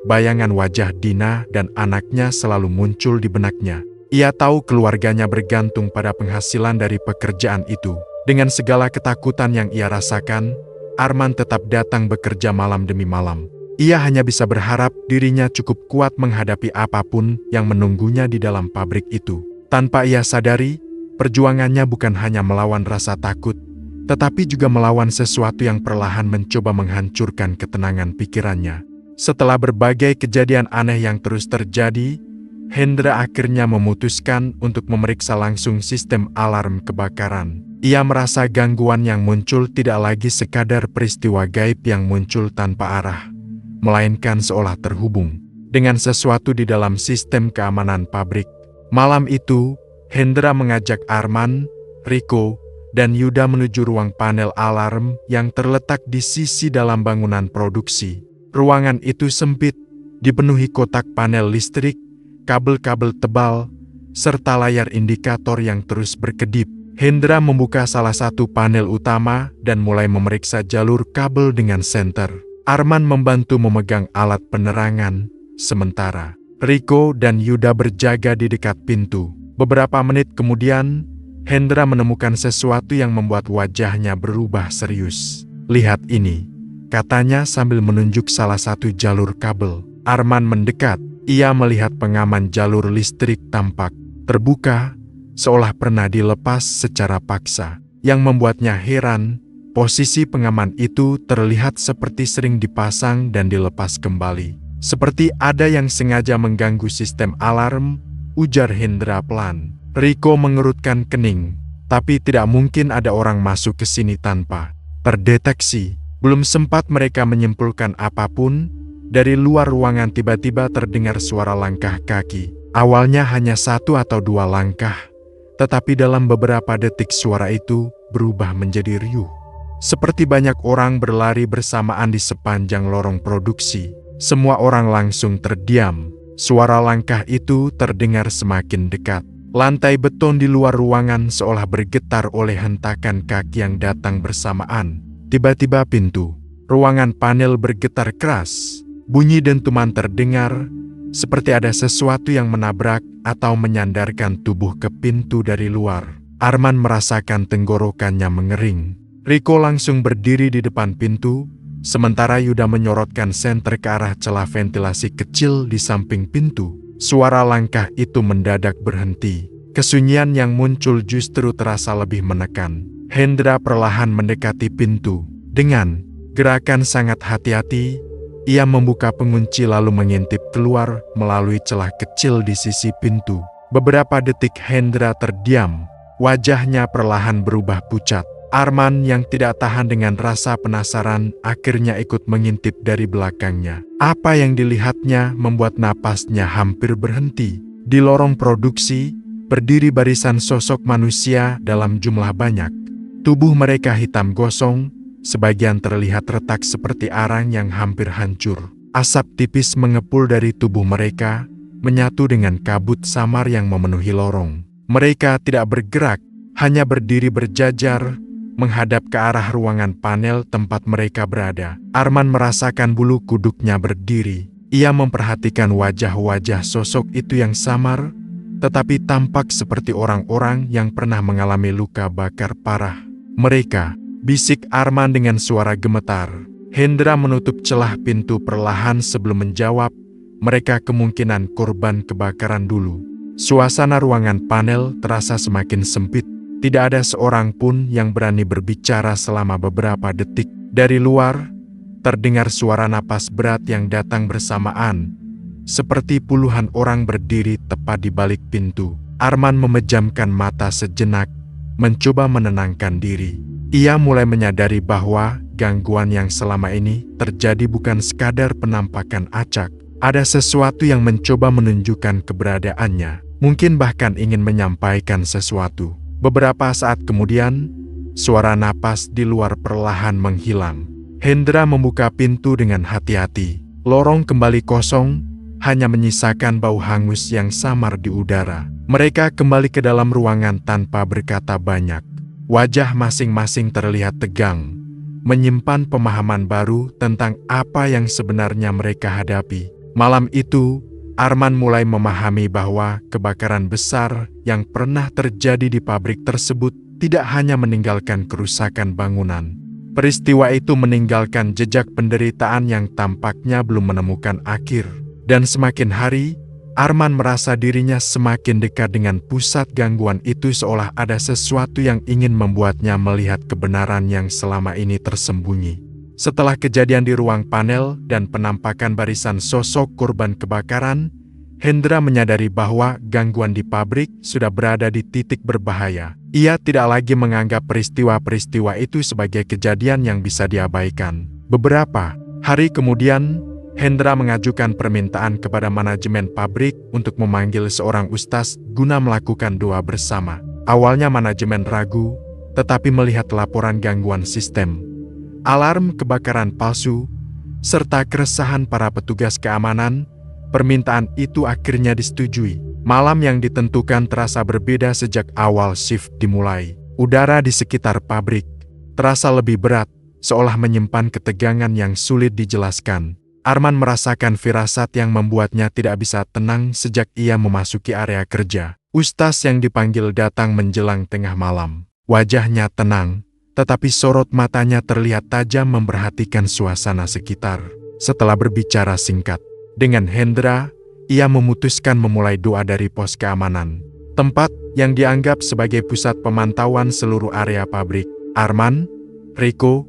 bayangan wajah Dina dan anaknya selalu muncul di benaknya. Ia tahu keluarganya bergantung pada penghasilan dari pekerjaan itu. Dengan segala ketakutan yang ia rasakan, Arman tetap datang bekerja malam demi malam. Ia hanya bisa berharap dirinya cukup kuat menghadapi apapun yang menunggunya di dalam pabrik itu. Tanpa ia sadari, perjuangannya bukan hanya melawan rasa takut, tetapi juga melawan sesuatu yang perlahan mencoba menghancurkan ketenangan pikirannya. Setelah berbagai kejadian aneh yang terus terjadi, Hendra akhirnya memutuskan untuk memeriksa langsung sistem alarm kebakaran. Ia merasa gangguan yang muncul tidak lagi sekadar peristiwa gaib yang muncul tanpa arah, melainkan seolah terhubung dengan sesuatu di dalam sistem keamanan pabrik. Malam itu, Hendra mengajak Arman, Riko, dan Yuda menuju ruang panel alarm yang terletak di sisi dalam bangunan produksi. Ruangan itu sempit, dipenuhi kotak panel listrik, kabel-kabel tebal, serta layar indikator yang terus berkedip. Hendra membuka salah satu panel utama dan mulai memeriksa jalur kabel dengan senter. Arman membantu memegang alat penerangan, sementara Riko dan Yuda berjaga di dekat pintu. Beberapa menit kemudian, Hendra menemukan sesuatu yang membuat wajahnya berubah serius. "Lihat ini," katanya sambil menunjuk salah satu jalur kabel. Arman mendekat. Ia melihat pengaman jalur listrik tampak terbuka, seolah pernah dilepas secara paksa. Yang membuatnya heran, posisi pengaman itu terlihat seperti sering dipasang dan dilepas kembali. "Seperti ada yang sengaja mengganggu sistem alarm," ujar Hendra pelan. Riko mengerutkan kening, tapi tidak mungkin ada orang masuk ke sini tanpa terdeteksi. Belum sempat mereka menyimpulkan apapun, dari luar ruangan tiba-tiba terdengar suara langkah kaki. Awalnya hanya 1 atau 2 langkah, tetapi dalam beberapa detik suara itu berubah menjadi riuh. Seperti banyak orang berlari bersamaan di sepanjang lorong produksi. Semua orang langsung terdiam. Suara langkah itu terdengar semakin dekat. Lantai beton di luar ruangan seolah bergetar oleh hentakan kaki yang datang bersamaan. Tiba-tiba pintu ruangan panel bergetar keras. Bunyi dentuman terdengar, seperti ada sesuatu yang menabrak atau menyandarkan tubuh ke pintu dari luar. Arman merasakan tenggorokannya mengering. Riko langsung berdiri di depan pintu, sementara Yuda menyorotkan senter ke arah celah ventilasi kecil di samping pintu. Suara langkah itu mendadak berhenti. Kesunyian yang muncul justru terasa lebih menekan. Hendra perlahan mendekati pintu. Dengan gerakan sangat hati-hati, ia membuka pengunci lalu mengintip keluar melalui celah kecil di sisi pintu. Beberapa detik Hendra terdiam, wajahnya perlahan berubah pucat. Arman yang tidak tahan dengan rasa penasaran akhirnya ikut mengintip dari belakangnya. Apa yang dilihatnya membuat napasnya hampir berhenti. Di lorong produksi, berdiri barisan sosok manusia dalam jumlah banyak. Tubuh mereka hitam gosong, sebagian terlihat retak seperti arang yang hampir hancur. Asap tipis mengepul dari tubuh mereka, menyatu dengan kabut samar yang memenuhi lorong. Mereka tidak bergerak, hanya berdiri berjajar, menghadap ke arah ruangan panel tempat mereka berada. Arman merasakan bulu kuduknya berdiri. Ia memperhatikan wajah-wajah sosok itu yang samar, tetapi tampak seperti orang-orang yang pernah mengalami luka bakar parah. "Mereka," bisik Arman dengan suara gemetar. Hendra menutup celah pintu perlahan sebelum menjawab, "Mereka kemungkinan korban kebakaran dulu." Suasana ruangan panel terasa semakin sempit. Tidak ada seorang pun yang berani berbicara selama beberapa detik. Dari luar, terdengar suara napas berat yang datang bersamaan, seperti puluhan orang berdiri tepat di balik pintu. Arman memejamkan mata sejenak, mencoba menenangkan diri. Ia mulai menyadari bahwa gangguan yang selama ini terjadi bukan sekadar penampakan acak. Ada sesuatu yang mencoba menunjukkan keberadaannya, mungkin bahkan ingin menyampaikan sesuatu. Beberapa saat kemudian, suara napas di luar perlahan menghilang. Hendra membuka pintu dengan hati-hati. Lorong kembali kosong, hanya menyisakan bau hangus yang samar di udara. Mereka kembali ke dalam ruangan tanpa berkata banyak. Wajah masing-masing terlihat tegang, menyimpan pemahaman baru tentang apa yang sebenarnya mereka hadapi. Malam itu, Arman mulai memahami bahwa kebakaran besar yang pernah terjadi di pabrik tersebut tidak hanya meninggalkan kerusakan bangunan. Peristiwa itu meninggalkan jejak penderitaan yang tampaknya belum menemukan akhir. Dan semakin hari, Arman merasa dirinya semakin dekat dengan pusat gangguan itu, seolah ada sesuatu yang ingin membuatnya melihat kebenaran yang selama ini tersembunyi. Setelah kejadian di ruang panel dan penampakan barisan sosok korban kebakaran, Hendra menyadari bahwa gangguan di pabrik sudah berada di titik berbahaya. Ia tidak lagi menganggap peristiwa-peristiwa itu sebagai kejadian yang bisa diabaikan. Beberapa hari kemudian, Hendra mengajukan permintaan kepada manajemen pabrik untuk memanggil seorang ustaz guna melakukan doa bersama. Awalnya manajemen ragu, tetapi melihat laporan gangguan sistem, alarm kebakaran palsu, serta keresahan para petugas keamanan, permintaan itu akhirnya disetujui. Malam yang ditentukan terasa berbeda sejak awal shift dimulai. Udara di sekitar pabrik terasa lebih berat, seolah menyimpan ketegangan yang sulit dijelaskan. Arman merasakan firasat yang membuatnya tidak bisa tenang sejak ia memasuki area kerja. Ustaz yang dipanggil datang menjelang tengah malam. Wajahnya tenang, tetapi sorot matanya terlihat tajam memperhatikan suasana sekitar. Setelah berbicara singkat dengan Hendra, ia memutuskan memulai doa dari pos keamanan, tempat yang dianggap sebagai pusat pemantauan seluruh area pabrik. Arman, Riko,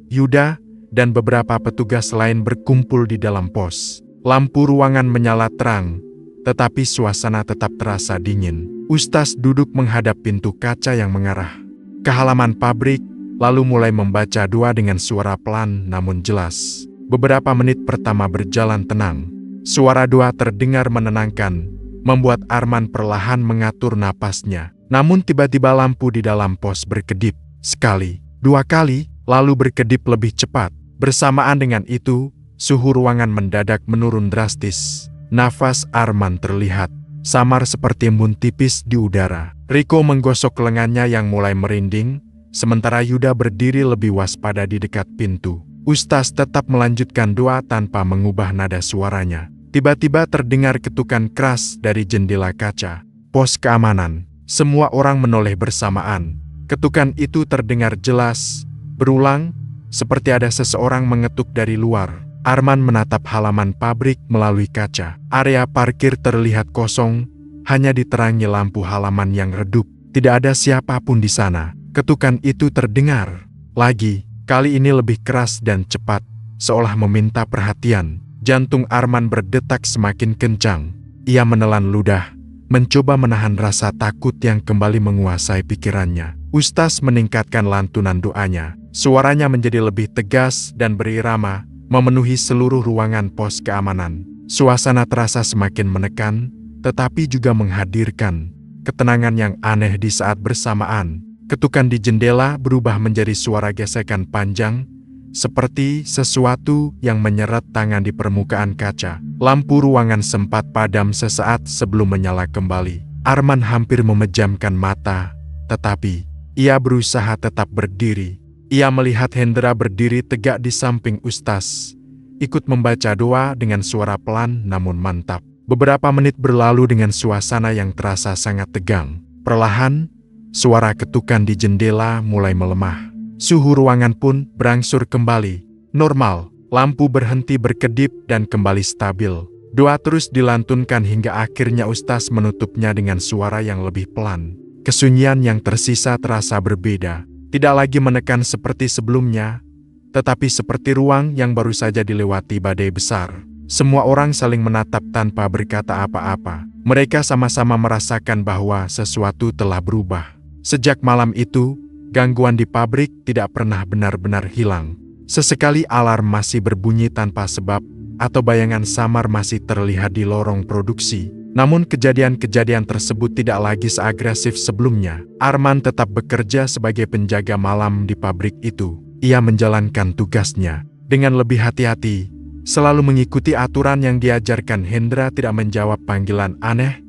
Yuda, dan beberapa petugas lain berkumpul di dalam pos. Lampu ruangan menyala terang, tetapi suasana tetap terasa dingin. Ustaz duduk menghadap pintu kaca yang mengarah ke halaman pabrik, lalu mulai membaca doa dengan suara pelan namun jelas. Beberapa menit pertama berjalan tenang. Suara doa terdengar menenangkan, membuat Arman perlahan mengatur napasnya. Namun tiba-tiba lampu di dalam pos berkedip. Sekali, dua kali, lalu berkedip lebih cepat. Bersamaan dengan itu, suhu ruangan mendadak menurun drastis. Nafas Arman terlihat samar seperti embun tipis di udara. Riko menggosok lengannya yang mulai merinding, sementara Yuda berdiri lebih waspada di dekat pintu. Ustaz tetap melanjutkan doa tanpa mengubah nada suaranya. Tiba-tiba terdengar ketukan keras dari jendela kaca pos keamanan. Semua orang menoleh bersamaan. Ketukan itu terdengar jelas, berulang, seperti ada seseorang mengetuk dari luar. Arman menatap halaman pabrik melalui kaca. Area parkir terlihat kosong, hanya diterangi lampu halaman yang redup. Tidak ada siapapun di sana. Ketukan itu terdengar lagi, kali ini lebih keras dan cepat, seolah meminta perhatian. Jantung Arman berdetak semakin kencang. Ia menelan ludah, mencoba menahan rasa takut yang kembali menguasai pikirannya. Ustaz meningkatkan lantunan doanya. Suaranya menjadi lebih tegas dan berirama, memenuhi seluruh ruangan pos keamanan. Suasana terasa semakin menekan, tetapi juga menghadirkan ketenangan yang aneh di saat bersamaan. Ketukan di jendela berubah menjadi suara gesekan panjang, seperti sesuatu yang menyeret tangan di permukaan kaca. Lampu ruangan sempat padam sesaat sebelum menyala kembali. Arman hampir memejamkan mata, tetapi ia berusaha tetap berdiri. Ia melihat Hendra berdiri tegak di samping Ustaz, ikut membaca doa dengan suara pelan namun mantap. Beberapa menit berlalu dengan suasana yang terasa sangat tegang. Perlahan, suara ketukan di jendela mulai melemah. Suhu ruangan pun berangsur kembali normal. Lampu berhenti berkedip dan kembali stabil. Doa terus dilantunkan hingga akhirnya Ustaz menutupnya dengan suara yang lebih pelan. Kesunyian yang tersisa terasa berbeda. Tidak lagi menekan seperti sebelumnya, tetapi seperti ruang yang baru saja dilewati badai besar. Semua orang saling menatap tanpa berkata apa-apa. Mereka sama-sama merasakan bahwa sesuatu telah berubah. Sejak malam itu, gangguan di pabrik tidak pernah benar-benar hilang. Sesekali alarm masih berbunyi tanpa sebab, atau bayangan samar masih terlihat di lorong produksi. Namun kejadian-kejadian tersebut tidak lagi seagresif sebelumnya. Arman tetap bekerja sebagai penjaga malam di pabrik itu. Ia menjalankan tugasnya dengan lebih hati-hati, selalu mengikuti aturan yang diajarkan Hendra, tidak menjawab panggilan aneh,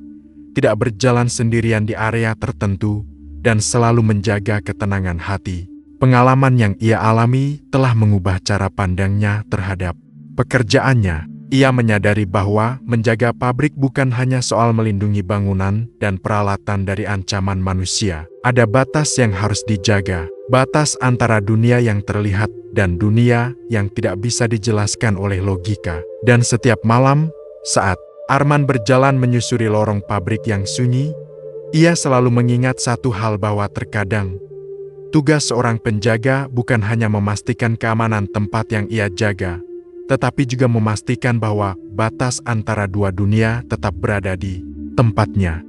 tidak berjalan sendirian di area tertentu, dan selalu menjaga ketenangan hati. Pengalaman yang ia alami telah mengubah cara pandangnya terhadap pekerjaannya. ia menyadari bahwa menjaga pabrik bukan hanya soal melindungi bangunan dan peralatan dari ancaman manusia. Ada batas yang harus dijaga, batas antara dunia yang terlihat dan dunia yang tidak bisa dijelaskan oleh logika. Dan setiap malam, saat Arman berjalan menyusuri lorong pabrik yang sunyi, ia selalu mengingat satu hal, bahwa terkadang tugas seorang penjaga bukan hanya memastikan keamanan tempat yang ia jaga, tetapi juga memastikan bahwa batas antara dua dunia tetap berada di tempatnya.